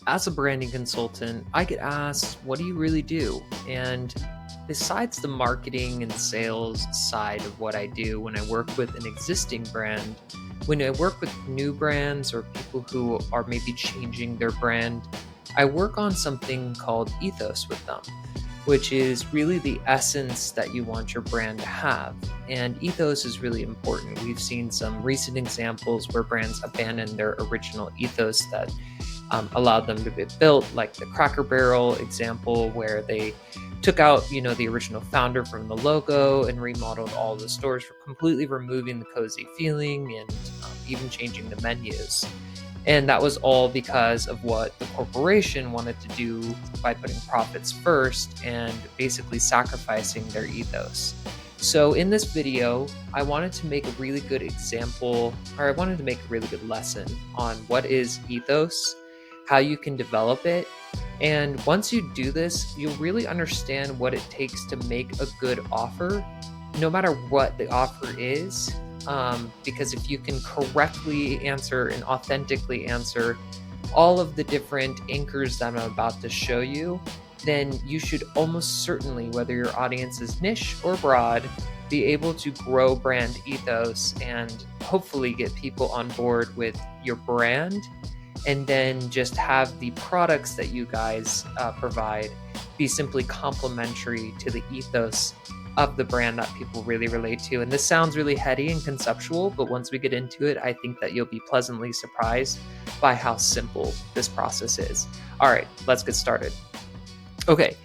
As a branding consultant, I get asked, what do you really do? And besides the marketing and sales side of what I do when I work with an existing brand, when I work with new brands or people who are maybe changing their brand, I work on something called ethos with them, which is really the essence that you want your brand to have. And ethos is really important. We've seen some recent examples where brands abandon their original ethos that allowed them to be built, like the Cracker Barrel example, where they took out, the original founder from the logo and remodeled all the stores for completely removing the cozy feeling and even changing the menus. And that was all because of what the corporation wanted to do by putting profits first and basically sacrificing their ethos. So, in this video, I wanted to make a really good example, or I wanted to make a really good lesson on what is ethos, how you can develop it. And once you do this, you'll really understand what it takes to make a good offer, no matter what the offer is. Because if you can correctly answer and authentically answer all of the different anchors that I'm about to show you, then you should almost certainly, whether your audience is niche or broad, be able to grow brand ethos and hopefully get people on board with your brand, and then just have the products that you guys provide be simply complementary to the ethos of the brand that people really relate to. And this sounds really heady and conceptual, but once we get into it, I think that you'll be pleasantly surprised by how simple this process is. All right, let's get started. Okay,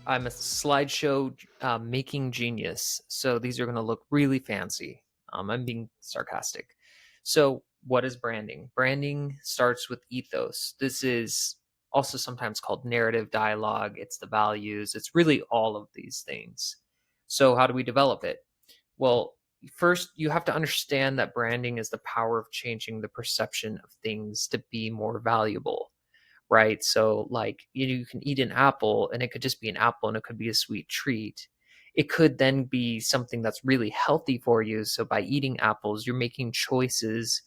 I'm a slideshow making genius, so these are going to look really fancy. I'm being sarcastic. So, what is branding? Branding starts with ethos. This is also sometimes called narrative dialogue. It's the values. It's really all of these things. So, how do we develop it? Well, first, you have to understand that branding is the power of changing the perception of things to be more valuable, right? So, like, you can eat an apple and it could just be an apple and it could be a sweet treat. It could then be something that's really healthy for you. So, by eating apples, you're making choices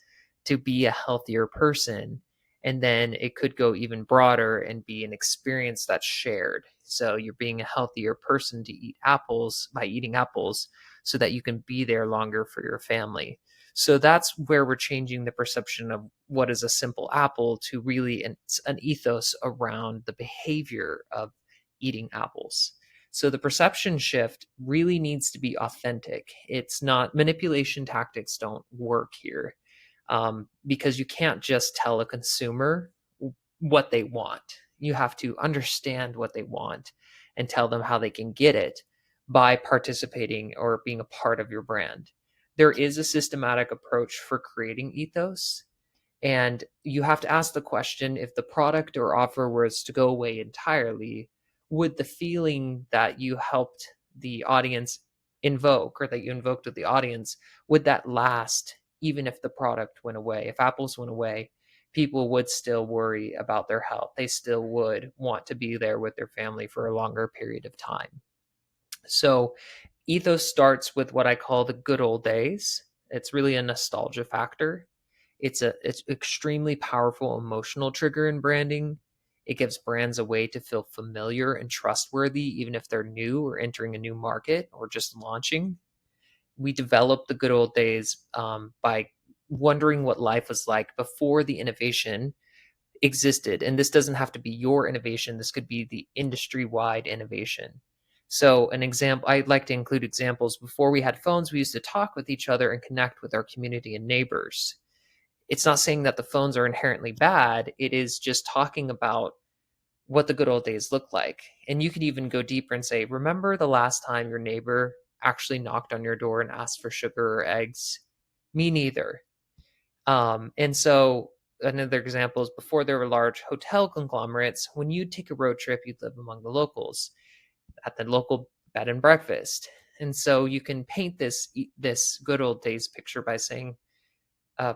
to be a healthier person. And then it could go even broader and be an experience that's shared. So, you're being a healthier person to eat apples by eating apples so that you can be there longer for your family. So that's where we're changing the perception of what is a simple apple to really an ethos around the behavior of eating apples. So the perception shift really needs to be authentic. It's not, manipulation tactics don't work here, because you can't just tell a consumer what they want. You have to understand what they want and tell them how they can get it by participating or being a part of your brand. There is a systematic approach for creating ethos, and you have to ask the question, if the product or offer was to go away entirely, would the feeling that you helped the audience invoke or that you invoked with the audience, would that last even if the product went away? If apples went away, people would still worry about their health. They still would want to be there with their family for a longer period of time. So ethos starts with what I call the good old days. It's really a nostalgia factor. It's extremely powerful emotional trigger in branding. It gives brands a way to feel familiar and trustworthy, even if they're new or entering a new market or just launching. We develop the good old days by wondering what life was like before the innovation existed. And this doesn't have to be your innovation. This could be the industry-wide innovation. So an example, I'd like to include examples. Before we had phones, we used to talk with each other and connect with our community and neighbors. It's not saying that the phones are inherently bad. It is just talking about what the good old days look like. And you could even go deeper and say, remember the last time your neighbor actually knocked on your door and asked for sugar or eggs? Me neither. And so another example is, before there were large hotel conglomerates, when you'd take a road trip, you'd live among the locals at the local bed and breakfast. And so you can paint this good old days picture by saying, uh,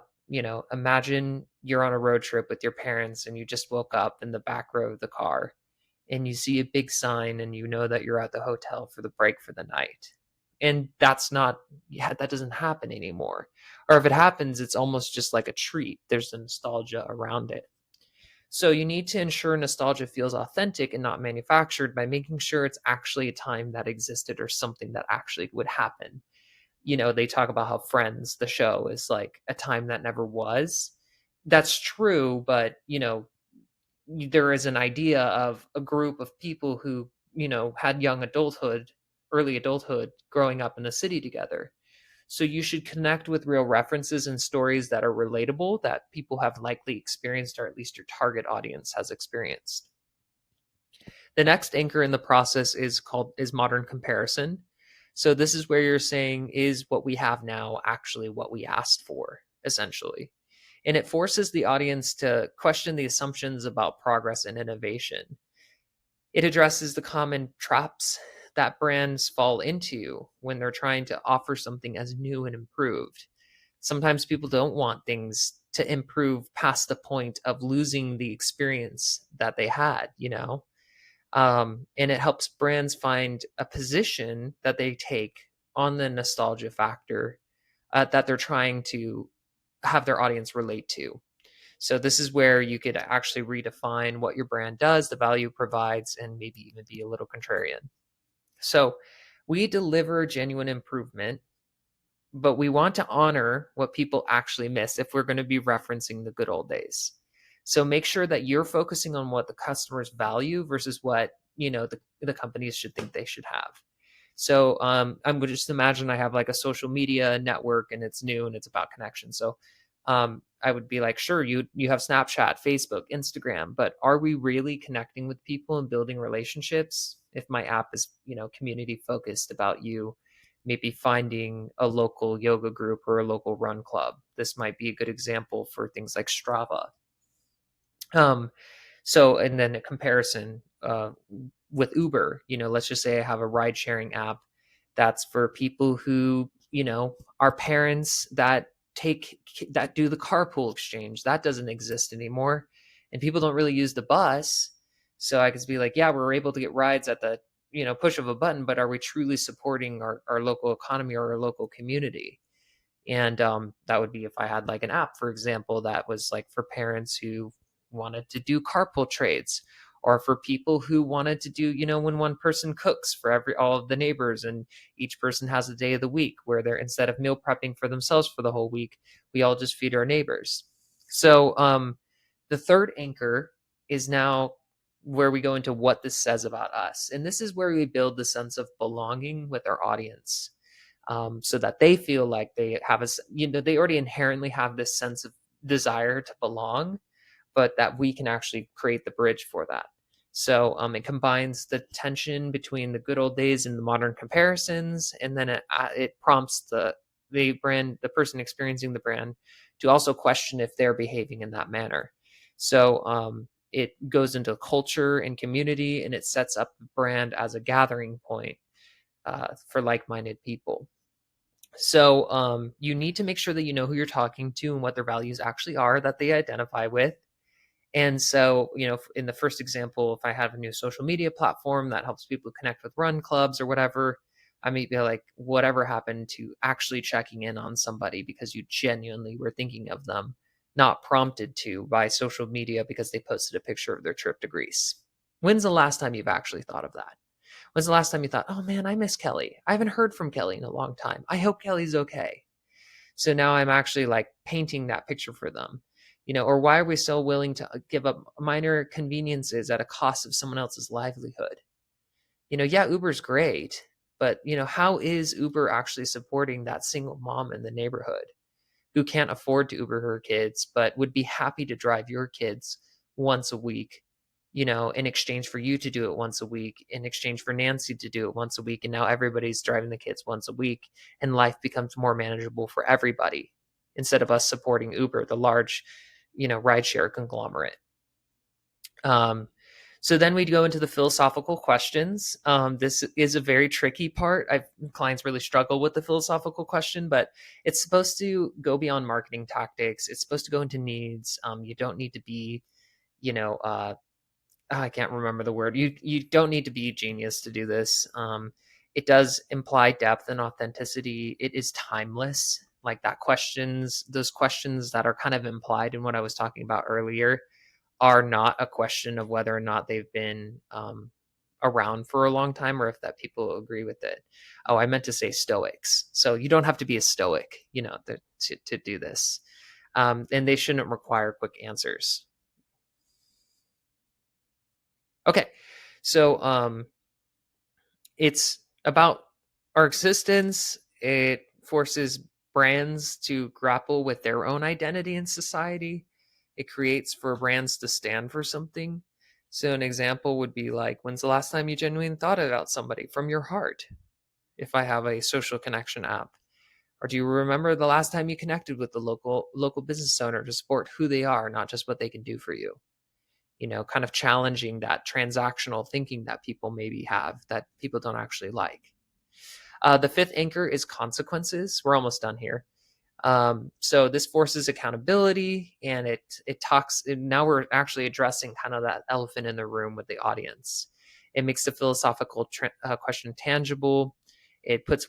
imagine you're on a road trip with your parents and you just woke up in the back row of the car and you see a big sign and you know that you're at the hotel for the break for the night. And that's not, yeah, that doesn't happen anymore. Or if it happens, it's almost just like a treat. There's a nostalgia around it. So you need to ensure nostalgia feels authentic and not manufactured by making sure it's actually a time that existed or something that actually would happen. They talk about how Friends, the show, is like a time that never was. That's true, but there is an idea of a group of people who, had early adulthood growing up in the city together. So you should connect with real references and stories that are relatable, that people have likely experienced, or at least your target audience has experienced. The next anchor in the process is modern comparison. So this is where you're saying, is what we have now actually what we asked for, essentially? And it forces the audience to question the assumptions about progress and innovation. It addresses the common traps that brands fall into when they're trying to offer something as new and improved. Sometimes people don't want things to improve past the point of losing the experience that they had. And it helps brands find a position that they take on the nostalgia factor that they're trying to have their audience relate to. So this is where you could actually redefine what your brand does, the value it provides, and maybe even be a little contrarian. So we deliver genuine improvement, but we want to honor what people actually miss if we're going to be referencing the good old days. So make sure that you're focusing on what the customers value versus what the companies should think they should have. So I'm going to just imagine I have like a social media network and it's new and it's about connection. So I would be like, sure, you have Snapchat, Facebook, Instagram, but are we really connecting with people and building relationships? If my app is community focused about you, maybe finding a local yoga group or a local run club. This might be a good example for things like Strava. Um, and then a comparison with Uber, let's just say I have a ride sharing app that's for people who, are parents that do the carpool exchange. That doesn't exist anymore. And people don't really use the bus. So I could be like, yeah, we're able to get rides at the, push of a button, but are we truly supporting our local economy or our local community? And that would be if I had like an app, for example, that was like for parents who wanted to do carpool trades, or for people who wanted to do, when one person cooks for all of the neighbors and each person has a day of the week where they're, instead of meal prepping for themselves for the whole week, we all just feed our neighbors. So the third anchor is now where we go into what this says about us. And this is where we build the sense of belonging with our audience, so that they feel like they have they already inherently have this sense of desire to belong, but that we can actually create the bridge for that. So it combines the tension between the good old days and the modern comparisons, and then it prompts the person experiencing the brand, to also question if they're behaving in that manner. So it goes into culture and community, and it sets up the brand as a gathering point for like-minded people. So you need to make sure that you know who you're talking to and what their values actually are that they identify with. And so, in the first example, if I have a new social media platform that helps people connect with run clubs or whatever, I may be like, whatever happened to actually checking in on somebody because you genuinely were thinking of them, not prompted to by social media because they posted a picture of their trip to Greece? When's the last time you've actually thought of that? When's the last time you thought, oh man, I miss Kelly? I haven't heard from Kelly in a long time. I hope Kelly's okay. So now I'm actually like painting that picture for them. Or why are we so willing to give up minor conveniences at a cost of someone else's livelihood? Yeah, Uber's great, but how is Uber actually supporting that single mom in the neighborhood who can't afford to Uber her kids, but would be happy to drive your kids once a week, in exchange for you to do it once a week, in exchange for Nancy to do it once a week. And now everybody's driving the kids once a week, and life becomes more manageable for everybody instead of us supporting Uber, the large, rideshare conglomerate. So then we go into the philosophical questions. This is a very tricky part. Clients really struggle with the philosophical question, but it's supposed to go beyond marketing tactics. It's supposed to go into needs. You don't need to be, I can't remember the word. You don't need to be a genius to do this. It does imply depth and authenticity. It is timeless. Like those questions that are kind of implied in what I was talking about earlier, are not a question of whether or not they've been around for a long time or if that people agree with it. Oh, I meant to say stoics. So you don't have to be a stoic, to do this. And they shouldn't require quick answers. Okay. So it's about our existence. It forces brands to grapple with their own identity in society. It creates for brands to stand for something. So an example would be like, when's the last time you genuinely thought about somebody from your heart? If I have a social connection app, or do you remember the last time you connected with the local business owner to support who they are, not just what they can do for you? Kind of challenging that transactional thinking that people maybe have that people don't actually like. The fifth anchor is consequences. We're almost done here. So this forces accountability, and it talks. Now we're actually addressing kind of that elephant in the room with the audience. It makes the philosophical question tangible. It puts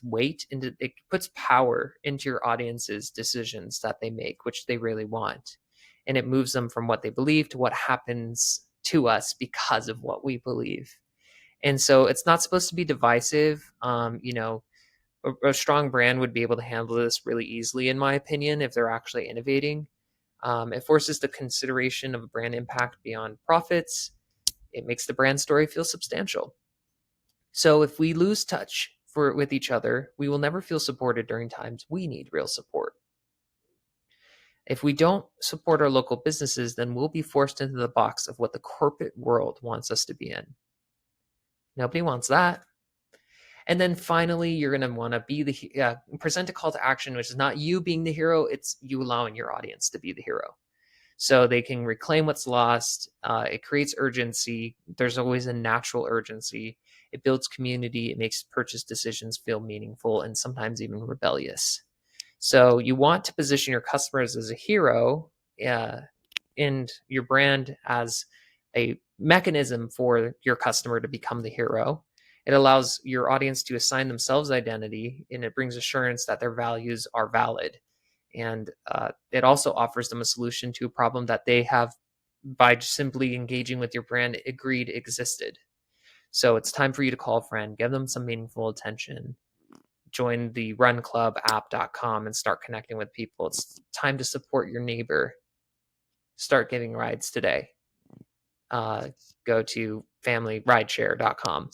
power into your audience's decisions that they make, which they really want, and it moves them from what they believe to what happens to us because of what we believe. And so it's not supposed to be divisive. A strong brand would be able to handle this really easily, in my opinion, if they're actually innovating. It forces the consideration of a brand impact beyond profits. It makes the brand story feel substantial. So if we lose touch with each other, we will never feel supported during times we need real support. If we don't support our local businesses, then we'll be forced into the box of what the corporate world wants us to be in. Nobody wants that. And then finally, you're going to want to present a call to action, which is not you being the hero, it's you allowing your audience to be the hero. So they can reclaim what's lost. It creates urgency. There's always a natural urgency. It builds community. It makes purchase decisions feel meaningful and sometimes even rebellious. So you want to position your customers as a hero, and your brand as a mechanism for your customer to become the hero. It allows your audience to assign themselves identity, and it brings assurance that their values are valid. And it also offers them a solution to a problem that they have, by simply engaging with your brand, agreed existed. So it's time for you to call a friend, give them some meaningful attention, join the runclubapp.com and start connecting with people. It's time to support your neighbor. Start giving rides today. Go to familyrideshare.com.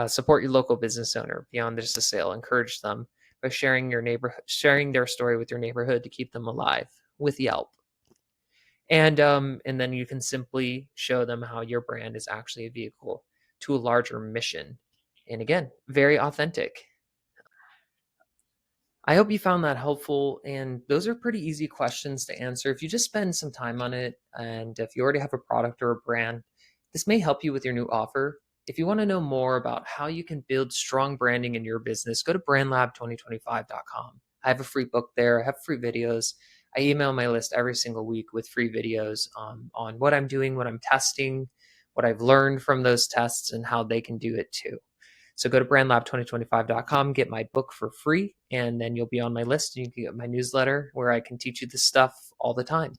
Support your local business owner beyond just a sale. Encourage them by sharing their story with your neighborhood to keep them alive with Yelp. And then you can simply show them how your brand is actually a vehicle to a larger mission. And again, very authentic. I hope you found that helpful. And those are pretty easy questions to answer. If you just spend some time on it, and if you already have a product or a brand, this may help you with your new offer. If you want to know more about how you can build strong branding in your business, go to brandlab2025.com. I have a free book there, I have free videos. I email my list every single week with free videos on what I'm doing, what I'm testing, what I've learned from those tests, and how they can do it too. So go to brandlab2025.com, get my book for free, and then you'll be on my list and you can get my newsletter where I can teach you this stuff all the time.